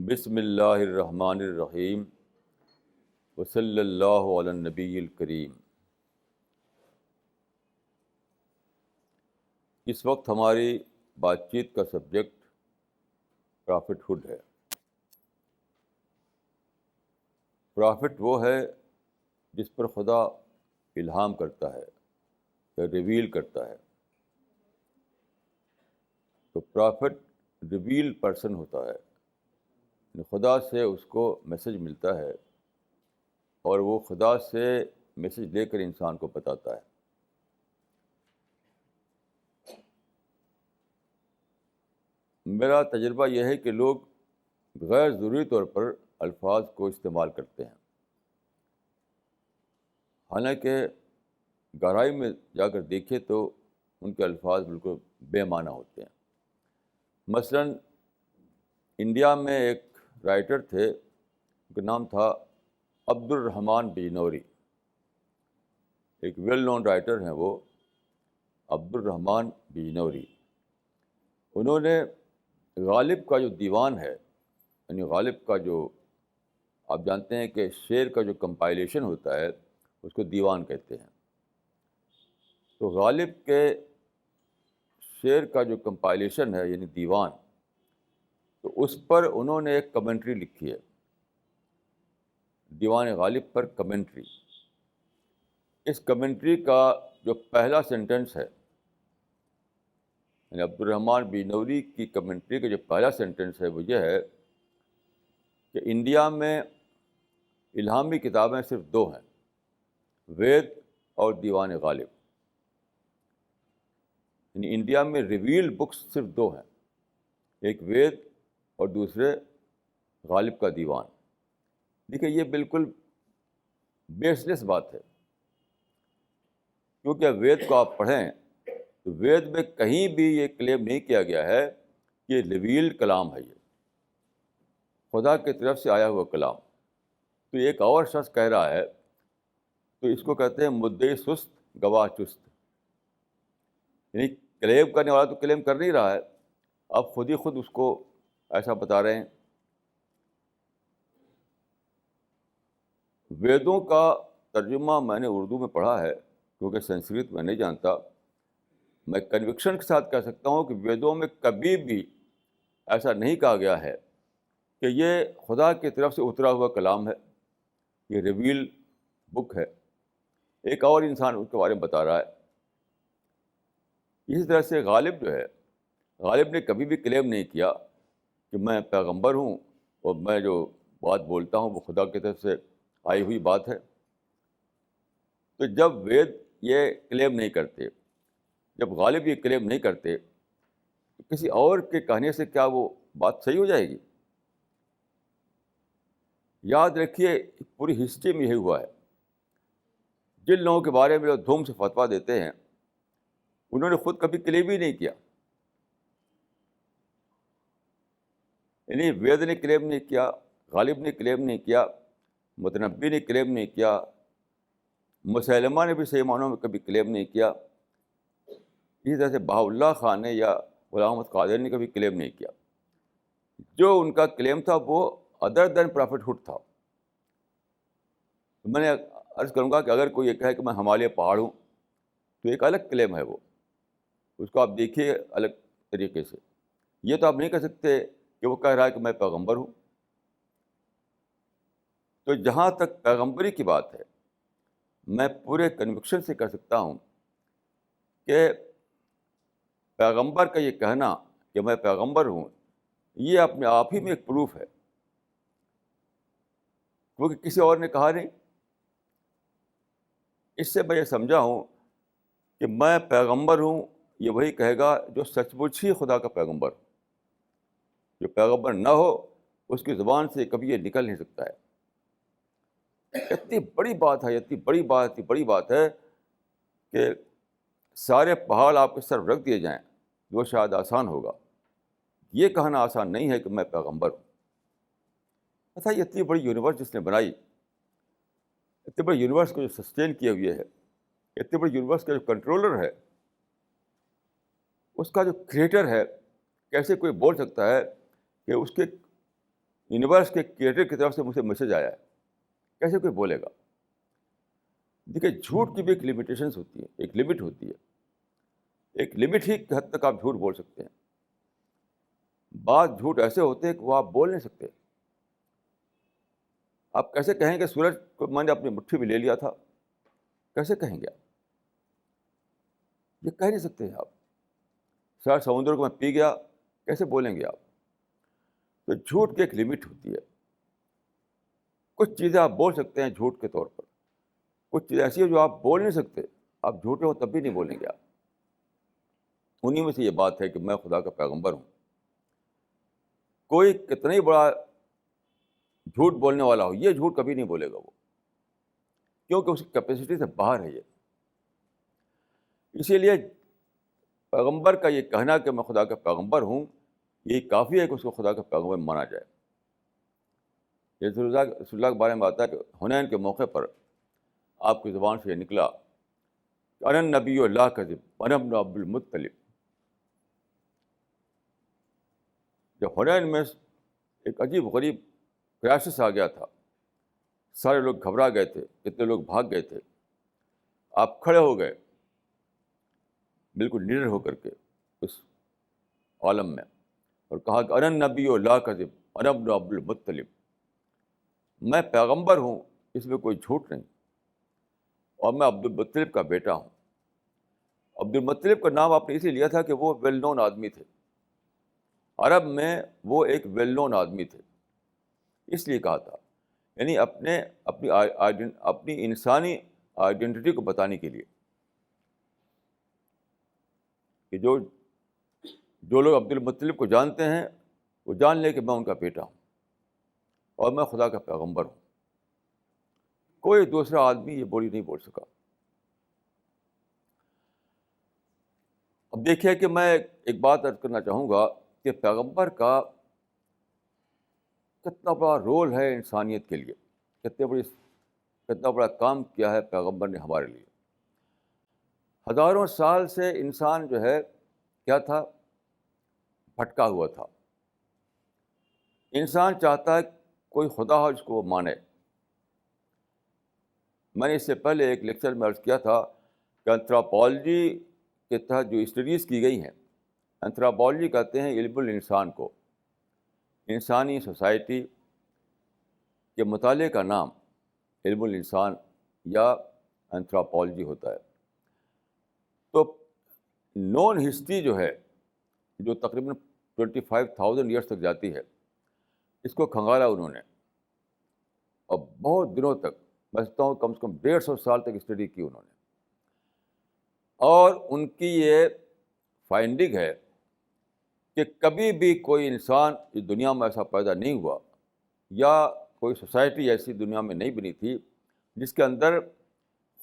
بسم اللہ الرحمن الرحیم وصلی اللہ علی النبی الکریم۔ اس وقت ہماری بات چیت کا سبجیکٹ پرافٹ ہوڈ ہے۔ پرافٹ وہ ہے جس پر خدا الہام کرتا ہے یا ریویل کرتا ہے۔ تو پرافٹ ریویل پرسن ہوتا ہے، خدا سے اس کو میسج ملتا ہے اور وہ خدا سے میسج لے کر انسان کو بتاتا ہے۔ میرا تجربہ یہ ہے کہ لوگ غیر ضروری طور پر الفاظ کو استعمال کرتے ہیں، حالانکہ گہرائی میں جا کر دیکھیں تو ان کے الفاظ بالکل بے معنی ہوتے ہیں۔ مثلاً انڈیا میں ایک رائٹر تھے، ان کا نام تھا عبد الرحمن بجنوری، ایک ویل نون رائٹر ہیں وہ، عبد الرحمن بجنوری۔ انہوں نے غالب کا جو دیوان ہے، یعنی غالب کا جو آپ جانتے ہیں کہ شعر کا جو کمپائلیشن ہوتا ہے اس کو دیوان کہتے ہیں، تو غالب کے شعر کا جو کمپائلیشن ہے یعنی دیوان، تو اس پر انہوں نے ایک کمنٹری لکھی ہے، دیوان غالب پر کمنٹری۔ اس کمنٹری کا جو پہلا سینٹنس ہے، یعنی عبد الرحمن بجنوری کی کمنٹری کا جو پہلا سینٹنس ہے وہ یہ ہے کہ انڈیا میں الہامی کتابیں صرف دو ہیں، وید اور دیوان غالب۔ یعنی انڈیا میں ریویلڈ بکس صرف دو ہیں، ایک وید اور دوسرے غالب کا دیوان۔ دیکھیے یہ بالکل بیس لیس بات ہے، کیونکہ وید کو آپ پڑھیں تو وید میں کہیں بھی یہ کلیم نہیں کیا گیا ہے کہ یہ ریویلڈ کلام ہے، یہ خدا کی طرف سے آیا ہوا کلام۔ تو ایک اور شخص کہہ رہا ہے، تو اس کو کہتے ہیں مدعی سست گواہ چست۔ یعنی کلیم کرنے والا تو کلیم کر نہیں رہا ہے، آپ خود ہی خود اس کو ایسا بتا رہے ہیں۔ ویدوں کا ترجمہ میں نے اردو میں پڑھا ہے، کیونکہ سنسکرت میں نہیں جانتا۔ میں کنوکشن کے ساتھ کہہ سکتا ہوں کہ ویدوں میں کبھی بھی ایسا نہیں کہا گیا ہے کہ یہ خدا کی طرف سے اترا ہوا کلام ہے، یہ ریویل بک ہے۔ ایک اور انسان اس کے بارے میں بتا رہا ہے۔ اسی طرح سے غالب جو ہے، غالب نے کبھی بھی کلیم نہیں کیا کہ میں پیغمبر ہوں اور میں جو بات بولتا ہوں وہ خدا کی طرف سے آئی ہوئی بات ہے۔ تو جب وید یہ کلیم نہیں کرتے، جب غالب یہ کلیم نہیں کرتے، تو کسی اور کے کہنے سے کیا وہ بات صحیح ہو جائے گی؟ یاد رکھیے پوری ہسٹری میں یہی ہوا ہے۔ جن لوگوں کے بارے میں دھوم سے فتویٰ دیتے ہیں انہوں نے خود کبھی کلیم ہی نہیں کیا۔ یعنی وید نے کلیم نہیں کیا، غالب نے کلیم نہیں کیا، متنبی نے کلیم نہیں کیا، مسیلمہ نے بھی صحیح معنوں میں کبھی کلیم نہیں کیا، اسی طرح سے بہاء اللہ خان نے یا غلام احمد قادری نے کبھی کلیم نہیں کیا۔ جو ان کا کلیم تھا وہ ادر دین پرافٹ ہوڈ تھا۔ میں نے عرض کروں گا کہ اگر کوئی یہ کہے کہ میں ہمالیہ پہاڑ ہوں تو ایک الگ کلیم ہے، وہ اس کو آپ دیکھیے الگ طریقے سے۔ یہ تو آپ نہیں کہہ سکتے کہ وہ کہہ رہا ہے کہ میں پیغمبر ہوں۔ تو جہاں تک پیغمبری کی بات ہے، میں پورے کنوکشن سے کہہ سکتا ہوں کہ پیغمبر کا یہ کہنا کہ میں پیغمبر ہوں، یہ اپنے آپ ہی میں ایک پروف ہے، کیونکہ کسی اور نے کہا نہیں۔ اس سے میں یہ سمجھا ہوں کہ میں پیغمبر ہوں، یہ وہی کہے گا جو سچ مچ ہی خدا کا پیغمبر ہو۔ جو پیغمبر نہ ہو اس کی زبان سے کبھی یہ نکل نہیں سکتا ہے۔ اتنی بڑی بات ہے، اتنی بڑی بات، اتنی بڑی بات ہے کہ سارے پہاڑ آپ کے سر رکھ دیے جائیں وہ شاید آسان ہوگا، یہ کہنا آسان نہیں ہے کہ میں پیغمبر ہوں۔ اچھا، یہ اتنی بڑی یونیورس جس نے بنائی، اتنے بڑے یونیورس کو جو سسٹین کیے ہوئے ہے، اتنے بڑے یونیورس کا جو کنٹرولر ہے، اس کا جو کریٹر ہے، کیسے کوئی بول سکتا ہے کہ اس کے یونیورس کے کریٹر کی طرف سے مجھے میسج آیا ہے، کیسے کوئی بولے گا؟ دیکھیے جھوٹ کی بھی ایک لمیٹیشنس ہوتی ہے، ایک لمٹ ہوتی ہے، ایک لمٹ ہی کی حد تک آپ جھوٹ بول سکتے ہیں. بعض جھوٹ ایسے ہوتے ہیں کہ وہ آپ بول نہیں سکتے. آپ کیسے کہیں گے سورج کو میں نے اپنی مٹھی میں لے لیا تھا؟ کیسے کہیں گے آپ؟ یہ کہہ نہیں سکتے ہیں آپ. سارے سمندر کو میں پی گیا، کیسے بولیں گے آپ؟ تو جھوٹ کی ایک لمٹ ہوتی ہے. کچھ چیزیں آپ بول سکتے ہیں جھوٹ کے طور پر، کچھ چیزیں ایسی ہیں جو آپ بول نہیں سکتے. آپ جھوٹے ہو تب بھی نہیں بولیں گے آپ. انہیں میں سے یہ بات ہے کہ میں خدا کا پیغمبر ہوں. کوئی کتنا ہی بڑا جھوٹ بولنے والا ہو، یہ جھوٹ کبھی نہیں بولے گا وہ، کیونکہ اس کی کیپیسٹی سے باہر ہے یہ. اسی لیے پیغمبر کا یہ کہنا کہ میں خدا کا پیغمبر ہوں، یہ کافی ہے کہ اس کو خدا کا پیغمبر مانا جائے. یہ رسول اللہ کے بارے میں آتا ہے کہ حنین کے موقع پر آپ کی زبان سے یہ نکلا کہ انا نبی اللہ کذب انا ابن عبد المطلب. جب حنین میں ایک عجیب غریب کرائسس آ گیا تھا، سارے لوگ گھبرا گئے تھے، کتنے لوگ بھاگ گئے تھے، آپ کھڑے ہو گئے بالکل نڈر ہو کر کے اس عالم میں اور کہا کہ انا نبی لا کذب انا ابن عبد المطلب. میں پیغمبر ہوں، اس میں کوئی جھوٹ نہیں، اور میں عبد المطلب کا بیٹا ہوں. عبد المطلب کا نام آپ نے اسی لیا تھا کہ وہ ویل نون آدمی تھے، عرب میں وہ ایک ویل نون آدمی تھے، اس لیے کہا تھا. یعنی اپنی انسانی آئیڈینٹی کو بتانے کے لیے کہ جو لوگ عبد المطلب کو جانتے ہیں وہ جان لیں کہ میں ان کا بیٹا ہوں اور میں خدا کا پیغمبر ہوں. کوئی دوسرا آدمی یہ بولی نہیں بول سکا. اب دیکھیے کہ میں ایک بات عرض کرنا چاہوں گا کہ پیغمبر کا کتنا بڑا رول ہے انسانیت کے لیے، کتنا بڑا کام کیا ہے پیغمبر نے ہمارے لیے. ہزاروں سال سے انسان جو ہے کیا تھا؟ بھٹکا ہوا تھا. انسان چاہتا ہے کوئی خدا ہو جس کو وہ مانے. میں نے اس سے پہلے ایک لیکچر میں عرض کیا تھا کہ انتھروپالوجی کے تحت جو اسٹڈیز کی گئی ہیں، انتھروپالوجی کہتے ہیں علم الانسان کو. انسانی سوسائٹی کے مطالعے کا نام علم الانسان یا انتھروپالوجی ہوتا ہے. تو نون ہسٹری جو ہے، جو تقریباً 25,000 ایئرس تک جاتی ہے، اس کو کھنگالا انہوں نے، اور بہت دنوں تک، میں سمجھتا ہوں کم سے کم 150 سال تک اسٹڈی کی انہوں نے. اور ان کی یہ فائنڈنگ ہے کہ کبھی بھی کوئی انسان اس دنیا میں ایسا پیدا نہیں ہوا یا کوئی سوسائٹی ایسی دنیا میں نہیں بنی تھی جس کے اندر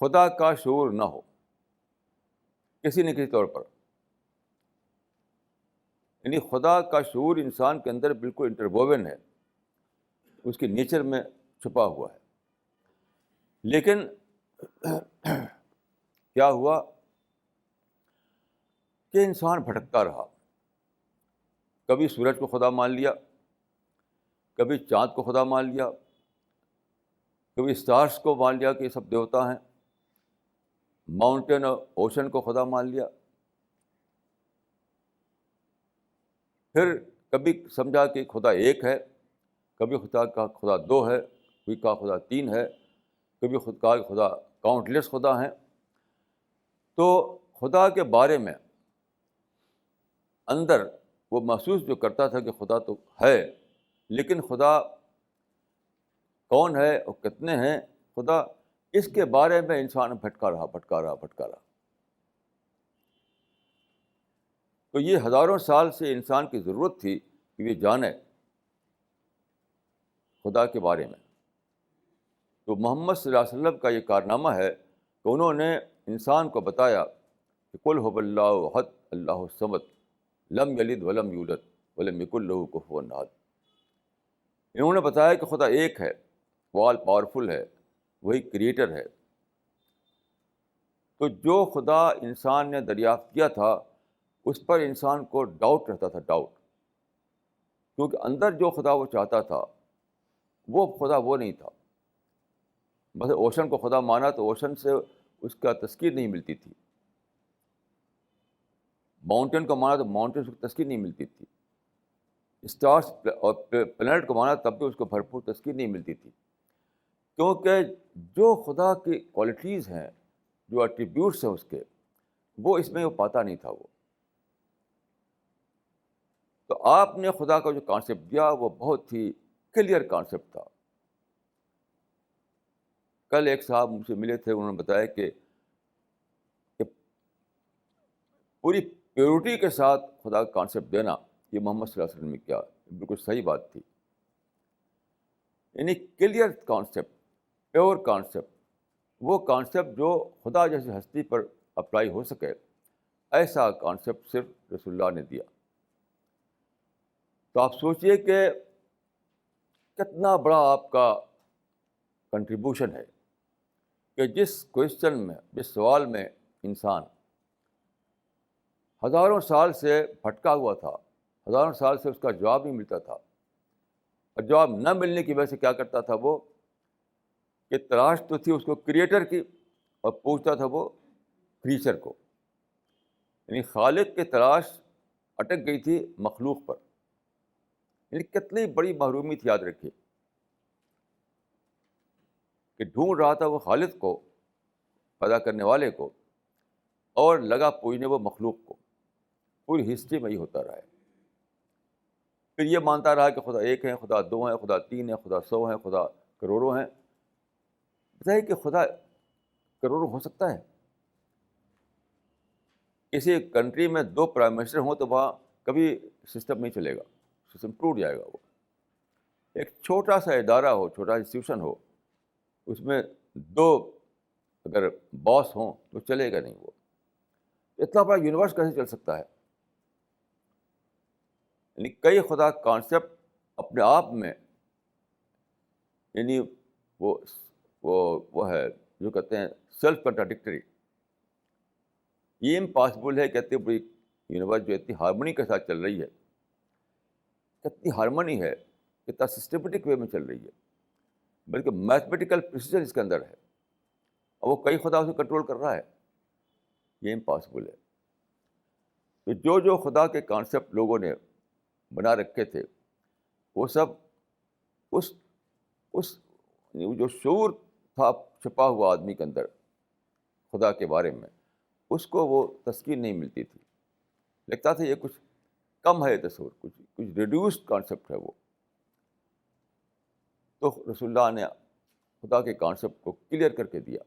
خدا کا شعور نہ ہو کسی نہ کسی طور پر. یعنی خدا کا شعور انسان کے اندر بالکل انٹرووون ہے، اس کے نیچر میں چھپا ہوا ہے. لیکن کیا ہوا کہ انسان بھٹکتا رہا. کبھی سورج کو خدا مان لیا، کبھی چاند کو خدا مان لیا، کبھی اسٹارس کو مان لیا کہ یہ سب دیوتا ہیں، ماؤنٹین اور اوشن کو خدا مان لیا. پھر کبھی سمجھا کہ خدا ایک ہے، کبھی خدا کا خدا دو ہے، کبھی کا خدا تین ہے، کبھی خدا کاؤنٹلیس خدا ہیں. تو خدا کے بارے میں اندر وہ محسوس جو کرتا تھا کہ خدا تو ہے، لیکن خدا کون ہے اور کتنے ہیں، خدا اس کے بارے میں انسان بھٹکا رہا. تو یہ ہزاروں سال سے انسان کی ضرورت تھی کہ یہ جانے خدا کے بارے میں. تو محمد صلی اللہ علیہ وسلم کا یہ کارنامہ ہے کہ انہوں نے انسان کو بتایا کہ قل هو اللہ احد اللہ الصمد لم یلد ولم یولد ولم یکن لہ کفوا احد. انہوں نے بتایا کہ خدا ایک ہے، وہ آل پاورفل ہے، وہی کریٹر ہے. تو جو خدا انسان نے دریافت کیا تھا اس پر انسان کو ڈاؤٹ رہتا تھا، ڈاؤٹ، کیونکہ اندر جو خدا وہ چاہتا تھا وہ خدا وہ نہیں تھا. بس اوشن کو خدا مانا تو اوشن سے اس کا تذکیر نہیں ملتی تھی. ماؤنٹین کو مانا تو ماؤنٹین سے تذکیر نہیں ملتی تھی. اسٹارس اور پلانٹ کو مانا تب بھی اس کو بھرپور تذکیر نہیں ملتی تھی. کیونکہ جو خدا کی کوالٹیز ہیں، جو ایٹریبیوٹس ہیں اس کے، وہ اس میں وہ پاتا نہیں تھا. وہ تو آپ نے خدا کا جو کانسیپٹ دیا وہ بہت ہی کلیئر کانسیپٹ تھا. کل ایک صاحب مجھ سے ملے تھے، انہوں نے بتایا کہ پوری پیورٹی کے ساتھ خدا کا کانسیپٹ دینا یہ محمد صلی اللہ علیہ وسلم نے کیا. بالکل صحیح بات تھی. یعنی کلیئر کانسیپٹ، پیور کانسیپٹ، وہ کانسیپٹ جو خدا جیسی ہستی پر اپلائی ہو سکے، ایسا کانسیپٹ صرف رسول اللہ نے دیا. تو آپ سوچئے کہ کتنا بڑا آپ کا کنٹریبیوشن ہے کہ جس کوشچن میں، جس سوال میں انسان ہزاروں سال سے بھٹکا ہوا تھا، ہزاروں سال سے اس کا جواب نہیں ملتا تھا، اور جواب نہ ملنے کی وجہ سے کیا کرتا تھا وہ کہ تلاش تو تھی اس کو کریٹر کی، اور پوچھتا تھا وہ کریچر کو. یعنی خالق کی تلاش اٹک گئی تھی مخلوق پر. یعنی کتنی بڑی محرومی تھی، یاد رکھیے کہ ڈھونڈ رہا تھا وہ خالق کو، پیدا کرنے والے کو، اور لگا پوجنے وہ مخلوق کو. پوری ہسٹری میں یہ ہوتا رہا ہے. پھر یہ مانتا رہا کہ خدا ایک ہے، خدا دو ہیں، خدا تین ہیں، خدا 100 ہیں، خدا کروڑوں ہیں. بتائیے کہ خدا کروڑوں ہو سکتا ہے؟ کسی کنٹری میں 2 پرائم منسٹر ہوں تو وہاں کبھی سسٹم نہیں چلے گا، سسٹم ٹوٹ جائے گا. وہ ایک چھوٹا سا ادارہ ہو، چھوٹا انسٹیٹیوشن ہو، اس میں 2 اگر باس ہوں تو چلے گا نہیں. وہ اتنا بڑا یونیورس کیسے چل سکتا ہے؟ یعنی کئی خدا کانسیپٹ اپنے آپ میں، یعنی وہ ہے جو کہتے ہیں سیلف کنٹراڈکٹری. یہ امپاسبل ہے کہ اتنی بڑی یونیورس جو اتنی ہارمونی کے ساتھ چل رہی ہے، کتنی ہارمونی ہے، کتنا سسٹمیٹک وے میں چل رہی ہے، بلکہ میتھمیٹیکل پریسیجن اس کے اندر ہے، اور وہ کئی خدا اسے کنٹرول کر رہا ہے. یہ امپاسبل ہے. تو جو خدا کے کانسیپٹ لوگوں نے بنا رکھے تھے، وہ سب اس جو شعور تھا چھپا ہوا آدمی کے اندر خدا کے بارے میں، اس کو وہ تسکین نہیں ملتی تھی. لگتا تھا یہ کچھ کم ہے، تصور کچھ ریڈیوسڈ کانسیپٹ ہے وہ. تو رسول اللہ نے خدا کے کانسیپٹ کو کلیئر کر کے دیا.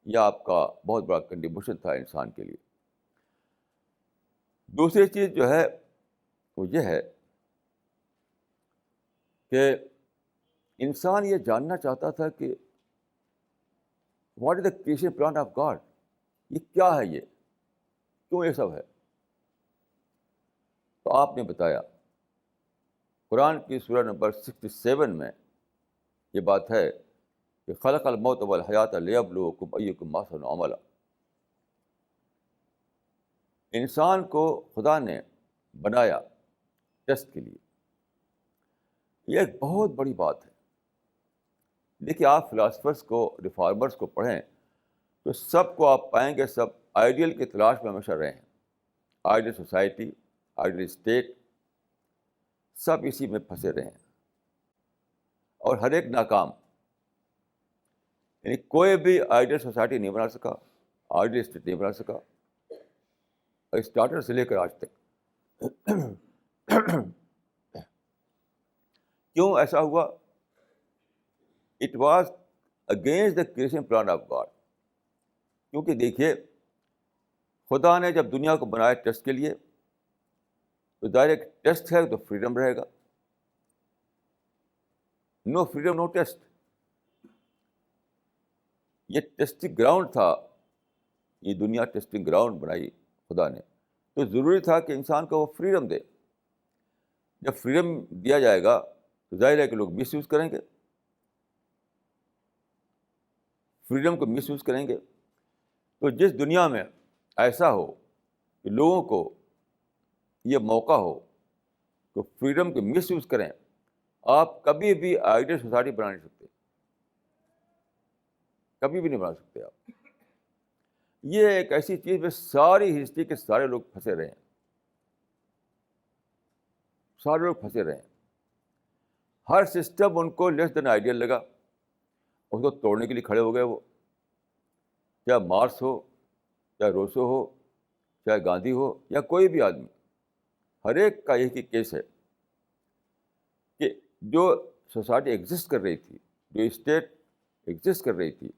یہ آپ کا بہت بڑا کنٹریبیوشن تھا انسان کے لیے. دوسری چیز جو ہے وہ یہ ہے کہ انسان یہ جاننا چاہتا تھا کہ what is the creation plan of God. یہ کیا ہے، یہ کیوں یہ سب ہے؟ تو آپ نے بتایا، قرآن کی سورہ نمبر 67 میں یہ بات ہے کہ خلق الموت والحیات لیبلوکم ایکم احسن عملا. انسان کو خدا نے بنایا ٹیسٹ کے لیے. یہ ایک بہت بڑی بات ہے. دیکھیے، آپ فلاسفرس کو، ریفارمرس کو پڑھیں تو سب کو آپ پائیں گے سب آئیڈیل کی تلاش میں ہمیشہ رہے ہیں. آئیڈیل سوسائٹی، آئیڈیل اسٹیٹ، سب اسی میں پھنسے رہے ہیں، اور ہر ایک ناکام. یعنی کوئی بھی آئیڈیل سوسائٹی نہیں بنا سکا، آئیڈیل اسٹیٹ نہیں بنا سکا، اسٹارٹر سے لے کر آج تک. کیوں ایسا ہوا؟ It was against the creation plan of God. کیونکہ دیکھیے، خدا نے جب دنیا کو بنایا ٹیسٹ کے لیے، تو ظاہر ایک ٹیسٹ ہے تو فریڈم رہے گا. نو فریڈم نو ٹیسٹ. یہ ٹیسٹنگ گراؤنڈ تھا، یہ دنیا ٹیسٹنگ گراؤنڈ بنائی خدا نے، تو ضروری تھا کہ انسان کو وہ فریڈم دے. جب فریڈم دیا جائے گا تو ظاہر ہے کہ لوگ مس یوز کریں گے، فریڈم کو مس یوز کریں گے. تو جس دنیا میں ایسا ہو کہ لوگوں کو یہ موقع ہو کہ فریڈم کو مس یوز کریں آپ کبھی بھی آئیڈیل سوسائٹی بنا نہیں سکتے، کبھی بھی نہیں بنا سکتے آپ. یہ ایک ایسی چیز میں ساری ہسٹری کے سارے لوگ پھنسے رہے ہیں، سارے لوگ پھنسے رہے ہیں. ہر سسٹم ان کو لیس دین آئیڈیل لگا، اس کو توڑنے کے لیے کھڑے ہو گئے. وہ چاہے مارکس ہو، چاہے روسو ہو، چاہے گاندھی ہو، یا کوئی بھی آدمی، ہر ایک کا ایک ہی کیس ہے کہ جو سوسائٹی ایگزسٹ کر رہی تھی، جو اسٹیٹ ایگزسٹ کر رہی تھی،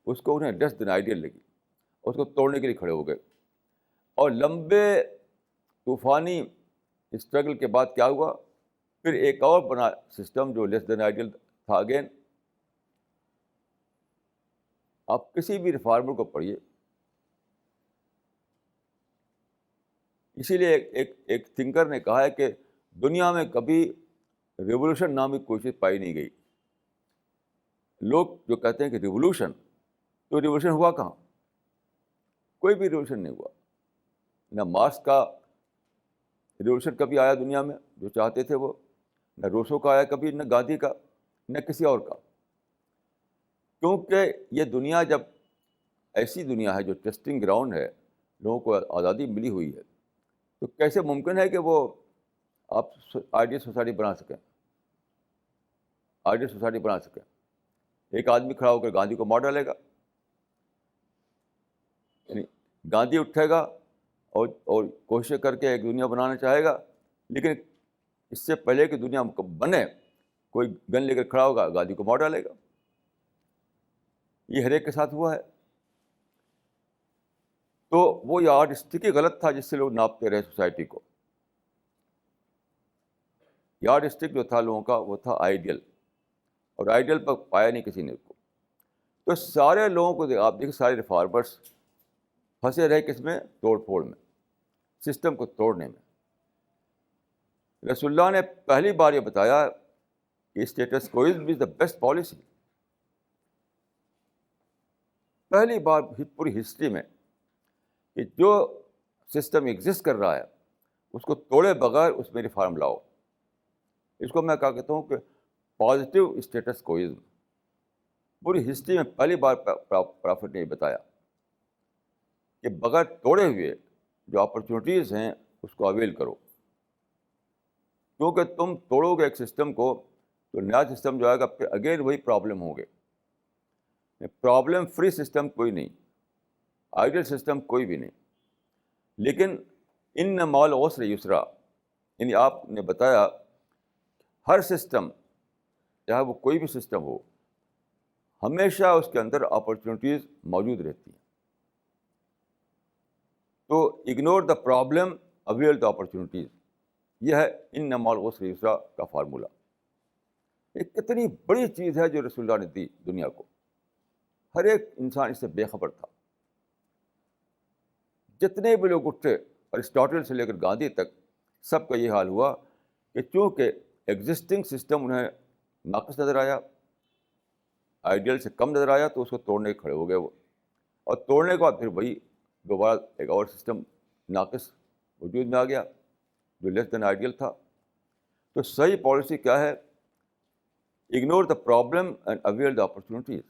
اس کو انہیں لیس دین آئیڈیل لگی، اس کو توڑنے کے لیے کھڑے ہو گئے. اور لمبے طوفانی اسٹرگل کے بعد کیا ہوا؟ پھر ایک اور بنا سسٹم جو لیس دین آئیڈیل تھا اگین. آپ کسی بھی ریفارمر کو پڑھیے. اسی لیے ایک تھنکر نے کہا ہے کہ دنیا میں کبھی ریولوشن نامی کوئی چیز پائی نہیں گئی. لوگ جو کہتے ہیں کہ ریولوشن، تو ریولوشن ہوا کہاں؟ کوئی بھی ریولوشن نہیں ہوا. نہ مارکس کا ریولوشن کبھی آیا دنیا میں جو چاہتے تھے وہ، نہ روسو کا آیا کبھی، نہ گاندھی کا، نہ کسی اور کا. کیونکہ یہ دنیا جب ایسی دنیا ہے جو ٹیسٹنگ گراؤنڈ ہے، لوگوں کو آزادی ملی ہوئی ہے، تو کیسے ممکن ہے کہ وہ آپ آئیڈیل سوسائٹی بنا سکیں، آئیڈیل سوسائٹی بنا سکیں؟ ایک آدمی کھڑا ہو کر گاندھی کو مار ڈالے گا. یعنی گاندھی اٹھے گا اور کوشش کر کے ایک دنیا بنانا چاہے گا، لیکن اس سے پہلے کہ دنیا بنے، کوئی گن لے کر کھڑا ہوگا، گاندھی کو مار ڈالے گا. یہ ہر ایک کے ساتھ ہوا ہے. تو وہ یارڈ اسٹک ہی غلط تھا جس سے لوگ ناپتے رہے سوسائٹی کو. یارڈ اسٹک جو تھا لوگوں کا وہ تھا آئیڈیل، اور آئیڈیل پر پایا نہیں کسی نے اس کو. تو سارے لوگوں کو آپ دیکھیں، سارے ریفارمرس پھنسے رہے کس میں؟ توڑ پھوڑ میں، سسٹم کو توڑنے میں. رسول اللہ نے پہلی بار یہ بتایا کہ status quoism is the best policy. پہلی بار پوری ہسٹری میں کہ جو سسٹم ایگزسٹ کر رہا ہے اس کو توڑے بغیر اس میں ریفارم لاؤ. اس کو میں کہا کہتا ہوں کہ پازیٹیو اسٹیٹس کوئزم. پوری ہسٹری میں پہلی بار پرافٹ نے یہ بتایا کہ بغیر توڑے ہوئے جو اپرچونیٹیز ہیں اس کو اویل کرو. کیونکہ تم توڑو گے ایک سسٹم کو تو نیا سسٹم جو آئے گا پھر اگین وہی پرابلم ہوں گے. پرابلم فری سسٹم کوئی نہیں، آئیڈیل سسٹم کوئی بھی نہیں. لیکن ان مال عسر یسرا، یعنی آپ نے بتایا ہر سسٹم، چاہے وہ کوئی بھی سسٹم ہو، ہمیشہ اس کے اندر اپرچونیٹیز موجود رہتی ہیں. تو ignore the problem, avail the opportunities. یہ ہے ان مال عسر یسرا کا فارمولہ. یہ کتنی بڑی چیز ہے جو رسول اللہ نے دی دنیا کو. ہر ایک انسان اس سے بے خبر تھا. جتنے بھی لوگ اٹھے، ارسطاٹل سے لے کر گاندھی تک، سب کا یہ حال ہوا کہ چونکہ ایگزسٹنگ سسٹم انہیں ناقص نظر آیا، آئیڈیل سے کم نظر آیا، تو اس کو توڑنے کھڑے ہو گئے وہ. اور توڑنے کے بعد پھر وہی دوبارہ ایک اور سسٹم ناقص وجود میں آ گیا جو لیس دین آئیڈیل تھا. تو صحیح پالیسی کیا ہے؟ Ignore the problem and avail the opportunities.